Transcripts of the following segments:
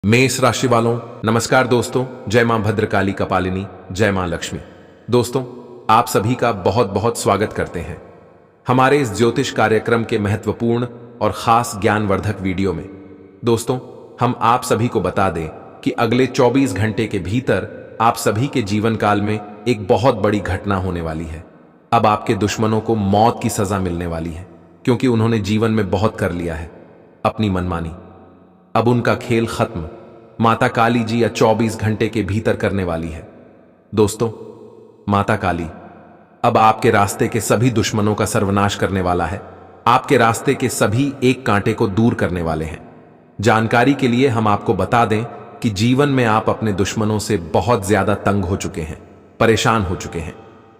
मेष राशि वालों नमस्कार दोस्तों। जय मां भद्रकाली कपालिनी, जय मां लक्ष्मी। दोस्तों, आप सभी का बहुत बहुत स्वागत करते हैं हमारे इस ज्योतिष कार्यक्रम के महत्वपूर्ण और खास ज्ञानवर्धक वीडियो में। दोस्तों, हम आप सभी को बता दें कि अगले 24 घंटे के भीतर आप सभी के जीवन काल में एक बहुत बड़ी घटना होने वाली है। अब आपके दुश्मनों को मौत की सजा मिलने वाली है, क्योंकि उन्होंने जीवन में बहुत कर लिया है अपनी मनमानी। अब उनका खेल खत्म माता काली जी या 24 घंटे के भीतर करने वाली है। दोस्तों, माता काली अब आपके रास्ते के सभी दुश्मनों का सर्वनाश करने वाला है। आपके रास्ते के सभी एक कांटे को दूर करने वाले हैं। जानकारी के लिए हम आपको बता दें कि जीवन में आप अपने दुश्मनों से बहुत ज्यादा तंग हो चुके हैं, परेशान हो चुके हैं,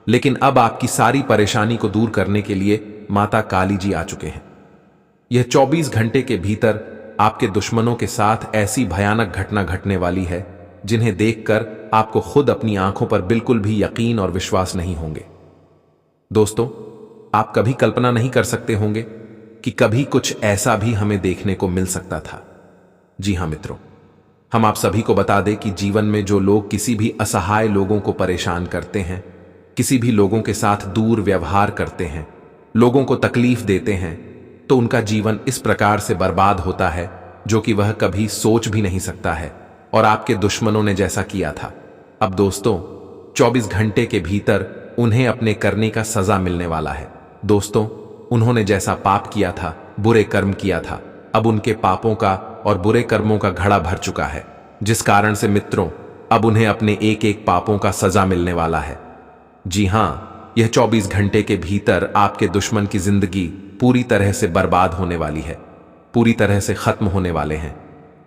लेकिन अब आपकी सारी परेशानी को दूर करने के लिए माता काली जी आ चुके हैं। यह 24 घंटे के भीतर आपके दुश्मनों के साथ ऐसी भयानक घटना घटने वाली है जिन्हें देखकर आपको खुद अपनी आंखों पर बिल्कुल भी यकीन और विश्वास नहीं होंगे। दोस्तों, आप कभी कल्पना नहीं कर सकते होंगे कि कभी कुछ ऐसा भी हमें देखने को मिल सकता था। जी हां मित्रों, हम आप सभी को बता दें कि जीवन में जो लोग किसी भी असहाय लोगों को परेशान करते हैं, किसी भी लोगों के साथ दूर व्यवहार करते हैं, लोगों को तकलीफ देते हैं, तो उनका जीवन इस प्रकार से बर्बाद होता है जो कि वह कभी सोच भी नहीं सकता है। और आपके दुश्मनों ने जैसा किया था, अब दोस्तों 24 घंटे के भीतर उन्हें अपने करने का सजा मिलने वाला है। दोस्तों, उन्होंने जैसा पाप किया था, बुरे कर्म किया था, अब उनके पापों का और बुरे कर्मों का घड़ा भर चुका है, जिस कारण से मित्रों अब उन्हें अपने एक एक पापों का सजा मिलने वाला है। जी हां, यह 24 घंटे के भीतर आपके दुश्मन की जिंदगी पूरी तरह से बर्बाद होने वाली है, पूरी तरह से खत्म होने वाले हैं,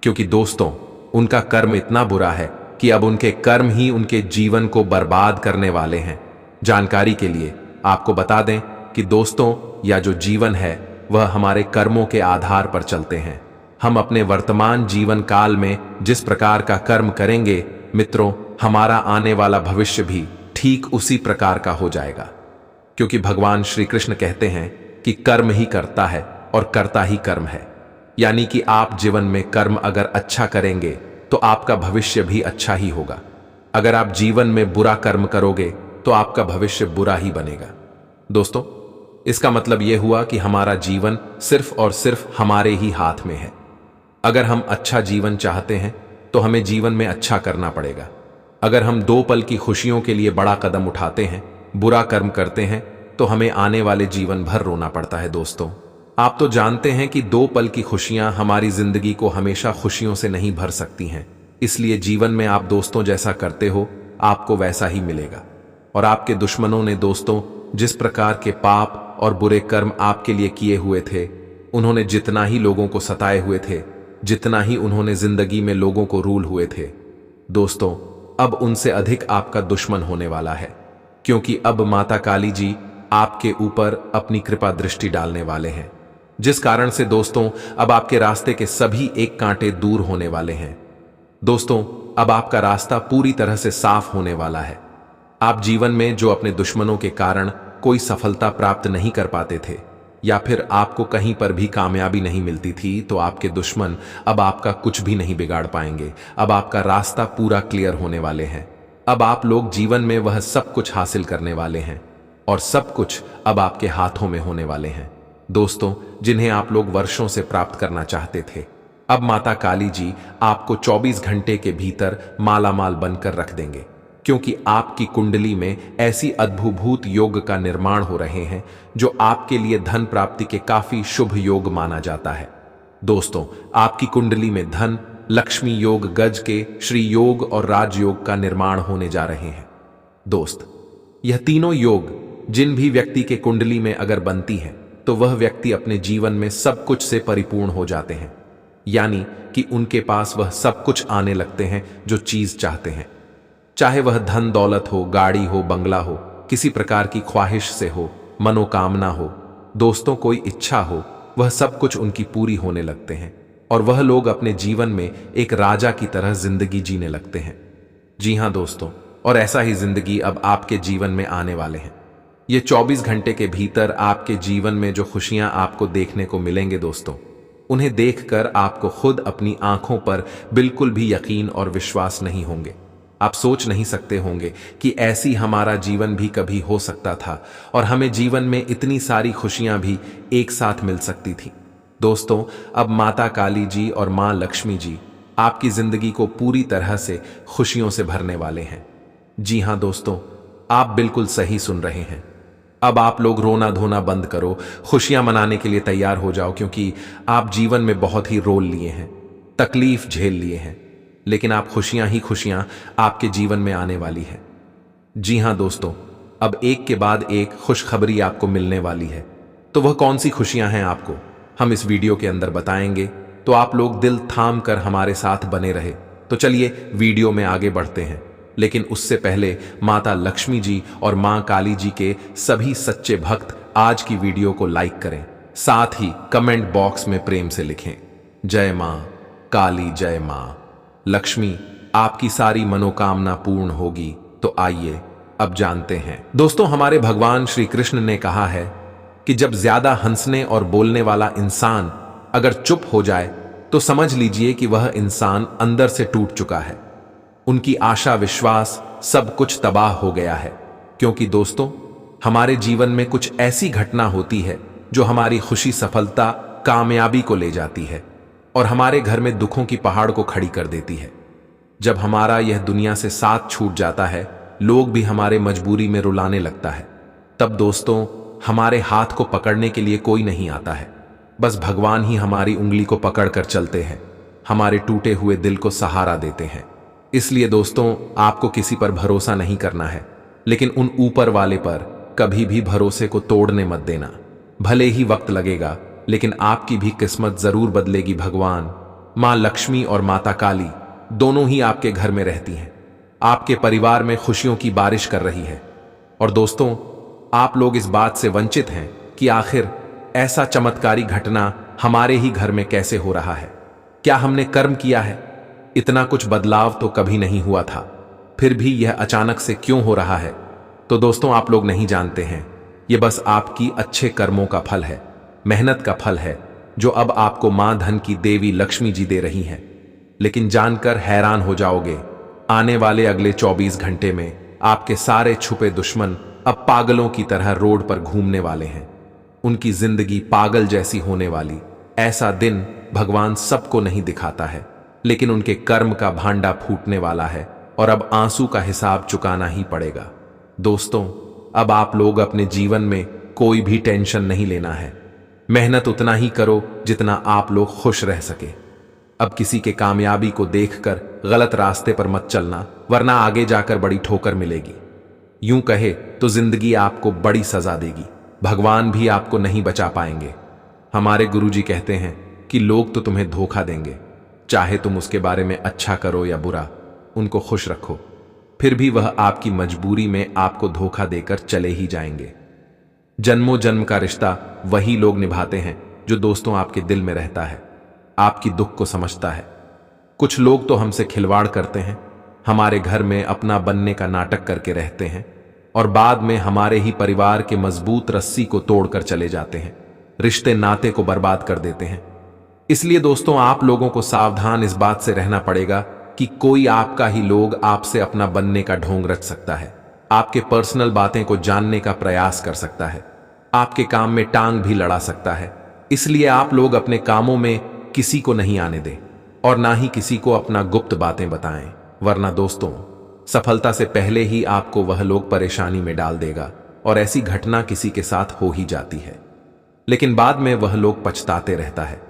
क्योंकि दोस्तों उनका कर्म इतना बुरा है कि अब उनके कर्म ही उनके जीवन को बर्बाद करने वाले हैं। जानकारी के लिए आपको बता दें कि दोस्तों या जो जीवन है वह हमारे कर्मों के आधार पर चलते हैं। हम अपने वर्तमान जीवन काल में जिस प्रकार का कर्म करेंगे मित्रों, हमारा आने वाला भविष्य भी ठीक उसी प्रकार का हो जाएगा, क्योंकि भगवान श्री कृष्ण कहते हैं कि कर्म ही करता है और करता ही कर्म है। यानी कि आप जीवन में कर्म अगर अच्छा करेंगे तो आपका भविष्य भी अच्छा ही होगा। अगर आप जीवन में बुरा कर्म करोगे तो आपका भविष्य बुरा ही बनेगा। दोस्तों, इसका मतलब यह हुआ कि हमारा जीवन सिर्फ और सिर्फ हमारे ही हाथ में है। अगर हम अच्छा जीवन चाहते हैं तो हमें जीवन में अच्छा करना पड़ेगा। अगर हम 2 पल की खुशियों के लिए बड़ा कदम उठाते हैं, बुरा कर्म करते हैं, तो हमें आने वाले जीवन भर रोना पड़ता है। दोस्तों, आप तो जानते हैं कि 2 पल की खुशियां हमारी जिंदगी को हमेशा खुशियों से नहीं भर सकती हैं। इसलिए जीवन में आप दोस्तों जैसा करते हो आपको वैसा ही मिलेगा। और आपके दुश्मनों ने दोस्तों जिस प्रकार के पाप और बुरे कर्म आपके लिए किए हुए थे, उन्होंने जितना ही लोगों को सताए हुए थे, जितना ही उन्होंने जिंदगी में लोगों को रूल हुए थे, दोस्तों अब उनसे अधिक आपका दुश्मन होने वाला है, क्योंकि अब माता काली जी आपके ऊपर अपनी कृपा दृष्टि डालने वाले हैं, जिस कारण से दोस्तों अब आपके रास्ते के सभी एक कांटे दूर होने वाले हैं। दोस्तों, अब आपका रास्ता पूरी तरह से साफ होने वाला है। आप जीवन में जो अपने दुश्मनों के कारण कोई सफलता प्राप्त नहीं कर पाते थे या फिर आपको कहीं पर भी कामयाबी नहीं मिलती थी, तो आपके दुश्मन अब आपका कुछ भी नहीं बिगाड़ पाएंगे। अब आपका रास्ता पूरा क्लियर होने वाले हैं। अब आप लोग जीवन में वह सब कुछ हासिल करने वाले हैं और सब कुछ अब आपके हाथों में होने वाले हैं। दोस्तों, जिन्हें आप लोग वर्षों से प्राप्त करना चाहते थे, अब माता काली जी आपको 24 घंटे के भीतर मालामाल बनकर रख देंगे, क्योंकि आपकी कुंडली में ऐसी अद्भुत योग का निर्माण हो रहे हैं जो आपके लिए धन प्राप्ति के काफी शुभ योग माना जाता है। दोस्तों, आपकी कुंडली में धन, लक्ष्मी योग, गज के, श्री योग और राजयोग का निर्माण होने जा रहे हैं। दोस्त, यह तीनों योग जिन भी व्यक्ति के कुंडली में अगर बनती है तो वह व्यक्ति अपने जीवन में सब कुछ से परिपूर्ण हो जाते हैं। यानी कि उनके पास वह सब कुछ आने लगते हैं जो चीज चाहते हैं, चाहे वह धन दौलत हो, गाड़ी हो, बंगला हो, किसी प्रकार की ख्वाहिश से हो, मनोकामना हो, दोस्तों कोई इच्छा हो, वह सब कुछ उनकी पूरी होने लगते हैं और वह लोग अपने जीवन में एक राजा की तरह जिंदगी जीने लगते हैं। जी हां दोस्तों, और ऐसा ही जिंदगी अब आपके जीवन में आने वाले हैं। ये 24 घंटे के भीतर आपके जीवन में जो खुशियां आपको देखने को मिलेंगे दोस्तों, उन्हें देखकर आपको खुद अपनी आंखों पर बिल्कुल भी यकीन और विश्वास नहीं होंगे। आप सोच नहीं सकते होंगे कि ऐसी हमारा जीवन भी कभी हो सकता था और हमें जीवन में इतनी सारी खुशियां भी एक साथ मिल सकती थी। दोस्तों, अब माता काली जी और मां लक्ष्मी जी आपकी जिंदगी को पूरी तरह से खुशियों से भरने वाले हैं। जी हां दोस्तों, आप बिल्कुल सही सुन रहे हैं। अब आप लोग रोना धोना बंद करो, खुशियां मनाने के लिए तैयार हो जाओ, क्योंकि आप जीवन में बहुत ही रोल लिए हैं, तकलीफ झेल लिए हैं, लेकिन आप खुशियां ही खुशियां आपके जीवन में आने वाली है। जी हां दोस्तों, अब एक के बाद एक खुशखबरी आपको मिलने वाली है। तो वह कौन सी खुशियां हैं आपको हम इस वीडियो के अंदर बताएंगे, तो आप लोग दिल थाम कर हमारे साथ बने रहे। तो चलिए वीडियो में आगे बढ़ते हैं, लेकिन उससे पहले माता लक्ष्मी जी और मां काली जी के सभी सच्चे भक्त आज की वीडियो को लाइक करें, साथ ही कमेंट बॉक्स में प्रेम से लिखें, जय मां काली, जय मां लक्ष्मी, आपकी सारी मनोकामना पूर्ण होगी। तो आइए अब जानते हैं। दोस्तों, हमारे भगवान श्री कृष्ण ने कहा है कि जब ज्यादा हंसने और बोलने वाला इंसान अगर चुप हो जाए तो समझ लीजिए कि वह इंसान अंदर से टूट चुका है। उनकी आशा विश्वास सब कुछ तबाह हो गया है। क्योंकि दोस्तों, हमारे जीवन में कुछ ऐसी घटना होती है जो हमारी खुशी, सफलता, कामयाबी को ले जाती है और हमारे घर में दुखों की पहाड़ को खड़ी कर देती है। जब हमारा यह दुनिया से साथ छूट जाता है, लोग भी हमारे मजबूरी में रुलाने लगता है, तब दोस्तों हमारे हाथ को पकड़ने के लिए कोई नहीं आता है। बस भगवान ही हमारी उंगली को पकड़कर चलते हैं, हमारे टूटे हुए दिल को सहारा देते हैं। इसलिए दोस्तों, आपको किसी पर भरोसा नहीं करना है, लेकिन उन ऊपर वाले पर कभी भी भरोसे को तोड़ने मत देना। भले ही वक्त लगेगा, लेकिन आपकी भी किस्मत जरूर बदलेगी। भगवान मां लक्ष्मी और माता काली दोनों ही आपके घर में रहती हैं, आपके परिवार में खुशियों की बारिश कर रही है। और दोस्तों, आप लोग इस बात से वंचित हैं कि आखिर ऐसा चमत्कारी घटना हमारे ही घर में कैसे हो रहा है। क्या हमने कर्म किया है? इतना कुछ बदलाव तो कभी नहीं हुआ था, फिर भी यह अचानक से क्यों हो रहा है? तो दोस्तों, आप लोग नहीं जानते हैं, यह बस आपकी अच्छे कर्मों का फल है, मेहनत का फल है, जो अब आपको मां धन की देवी लक्ष्मी जी दे रही हैं। लेकिन जानकर हैरान हो जाओगे, आने वाले अगले 24 घंटे में आपके सारे छुपे दुश्मन अब पागलों की तरह रोड पर घूमने वाले हैं। उनकी जिंदगी पागल जैसी होने वाली। ऐसा दिन भगवान सबको नहीं दिखाता है, लेकिन उनके कर्म का भांडा फूटने वाला है और अब आंसू का हिसाब चुकाना ही पड़ेगा। दोस्तों, अब आप लोग अपने जीवन में कोई भी टेंशन नहीं लेना है। मेहनत उतना ही करो जितना आप लोग खुश रह सके। अब किसी के कामयाबी को देखकर गलत रास्ते पर मत चलना, वरना आगे जाकर बड़ी ठोकर मिलेगी। यूं कहे तो जिंदगी आपको बड़ी सजा देगी, भगवान भी आपको नहीं बचा पाएंगे। हमारे गुरुजी कहते हैं कि लोग तो तुम्हें धोखा देंगे, चाहे तुम उसके बारे में अच्छा करो या बुरा, उनको खुश रखो, फिर भी वह आपकी मजबूरी में आपको धोखा देकर चले ही जाएंगे। जन्मों जन्म का रिश्ता वही लोग निभाते हैं जो दोस्तों आपके दिल में रहता है, आपकी दुख को समझता है। कुछ लोग तो हमसे खिलवाड़ करते हैं, हमारे घर में अपना बनने का नाटक करके रहते हैं और बाद में हमारे ही परिवार के मजबूत रस्सी को तोड़कर चले जाते हैं, रिश्ते नाते को बर्बाद कर देते हैं। इसलिए दोस्तों, आप लोगों को सावधान इस बात से रहना पड़ेगा कि कोई आपका ही लोग आपसे अपना बनने का ढोंग रच सकता है, आपके पर्सनल बातें को जानने का प्रयास कर सकता है, आपके काम में टांग भी लड़ा सकता है। इसलिए आप लोग अपने कामों में किसी को नहीं आने दें और ना ही किसी को अपना गुप्त बातें बताएं, वरना दोस्तों सफलता से पहले ही आपको वह लोग परेशानी में डाल देगा और ऐसी घटना किसी के साथ हो ही जाती है, लेकिन बाद में वह लोग पछताते रहता है।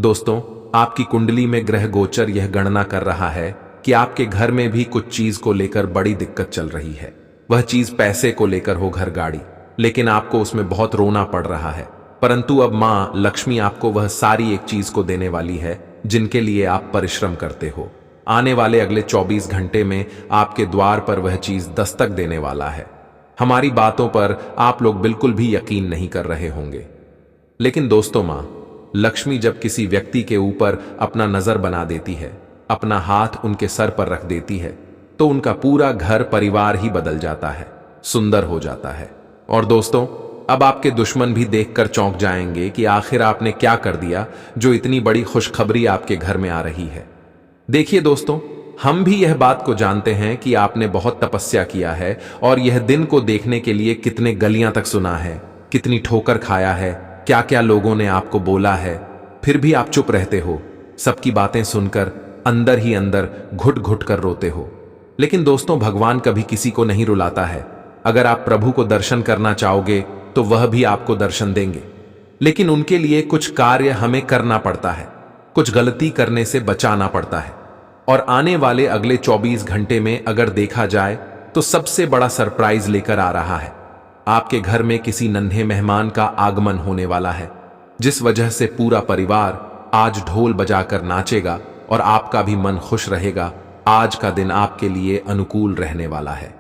दोस्तों, आपकी कुंडली में ग्रह गोचर यह गणना कर रहा है कि आपके घर में भी कुछ चीज को लेकर बड़ी दिक्कत चल रही है। वह चीज पैसे को लेकर हो, घर गाड़ी, लेकिन आपको उसमें बहुत रोना पड़ रहा है। परंतु अब मां लक्ष्मी आपको वह सारी एक चीज को देने वाली है जिनके लिए आप परिश्रम करते हो। आने वाले अगले 24 घंटे में आपके द्वार पर वह चीज दस्तक देने वाला है। हमारी बातों पर आप लोग बिल्कुल भी यकीन नहीं कर रहे होंगे, लेकिन दोस्तों, मां लक्ष्मी जब किसी व्यक्ति के ऊपर अपना नजर बना देती है, अपना हाथ उनके सर पर रख देती है, तो उनका पूरा घर परिवार ही बदल जाता है, सुंदर हो जाता है। और दोस्तों, अब आपके दुश्मन भी देखकर चौंक जाएंगे कि आखिर आपने क्या कर दिया जो इतनी बड़ी खुशखबरी आपके घर में आ रही है। देखिए दोस्तों, हम भी यह बात को जानते हैं कि आपने बहुत तपस्या किया है और यह दिन को देखने के लिए कितने गलियां तक सुना है, कितनी ठोकर खाया है, क्या क्या लोगों ने आपको बोला है, फिर भी आप चुप रहते हो। सबकी बातें सुनकर अंदर ही अंदर घुट घुट कर रोते हो। लेकिन दोस्तों, भगवान कभी किसी को नहीं रुलाता है। अगर आप प्रभु को दर्शन करना चाहोगे तो वह भी आपको दर्शन देंगे, लेकिन उनके लिए कुछ कार्य हमें करना पड़ता है, कुछ गलती करने से बचाना पड़ता है। और आने वाले अगले 24 घंटे में अगर देखा जाए तो सबसे बड़ा सरप्राइज लेकर आ रहा है। आपके घर में किसी नन्हे मेहमान का आगमन होने वाला है, जिस वजह से पूरा परिवार आज ढोल बजाकर नाचेगा और आपका भी मन खुश रहेगा। आज का दिन आपके लिए अनुकूल रहने वाला है।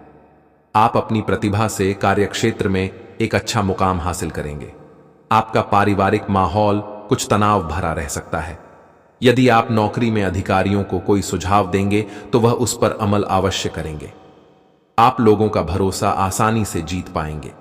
आप अपनी प्रतिभा से कार्यक्षेत्र में एक अच्छा मुकाम हासिल करेंगे। आपका पारिवारिक माहौल कुछ तनाव भरा रह सकता है। यदि आप नौकरी में अधिकारियों को कोई सुझाव देंगे तो वह उस पर अमल अवश्य करेंगे। आप लोगों का भरोसा आसानी से जीत पाएंगे।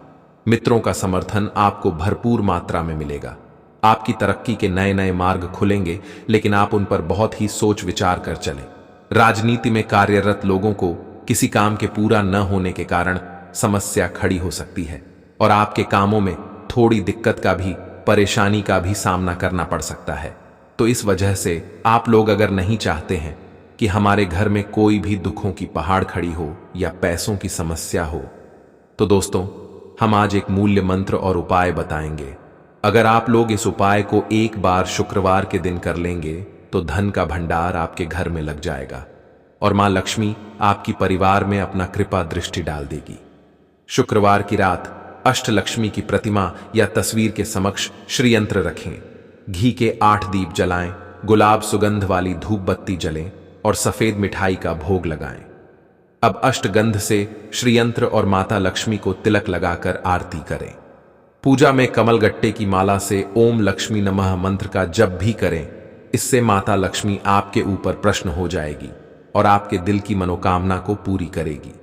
मित्रों का समर्थन आपको भरपूर मात्रा में मिलेगा। आपकी तरक्की के नए नए मार्ग खुलेंगे, लेकिन आप उन पर बहुत ही सोच विचार कर चलें। राजनीति में कार्यरत लोगों को किसी काम के पूरा न होने के कारण समस्या खड़ी हो सकती है और आपके कामों में थोड़ी दिक्कत का भी, परेशानी का भी सामना करना पड़ सकता है। तो इस वजह से आप लोग अगर नहीं चाहते हैं कि हमारे घर में कोई भी दुखों की पहाड़ खड़ी हो या पैसों की समस्या हो, तो दोस्तों, हम आज एक मूल्य मंत्र और उपाय बताएंगे। अगर आप लोग इस उपाय को एक बार शुक्रवार के दिन कर लेंगे तो धन का भंडार आपके घर में लग जाएगा और मां लक्ष्मी आपकी परिवार में अपना कृपा दृष्टि डाल देगी। शुक्रवार की रात अष्टलक्ष्मी की प्रतिमा या तस्वीर के समक्ष श्रीयंत्र रखें, घी के 8 दीप जलाएं, गुलाब सुगंध वाली धूप बत्ती जलें और सफेद मिठाई का भोग लगाएं। अब अष्टगंध से श्रीयंत्र और माता लक्ष्मी को तिलक लगाकर आरती करें। पूजा में कमलगट्टे की माला से ओम लक्ष्मी नमः मंत्र का जप भी करें। इससे माता लक्ष्मी आपके ऊपर प्रसन्न हो जाएगी और आपके दिल की मनोकामना को पूरी करेगी।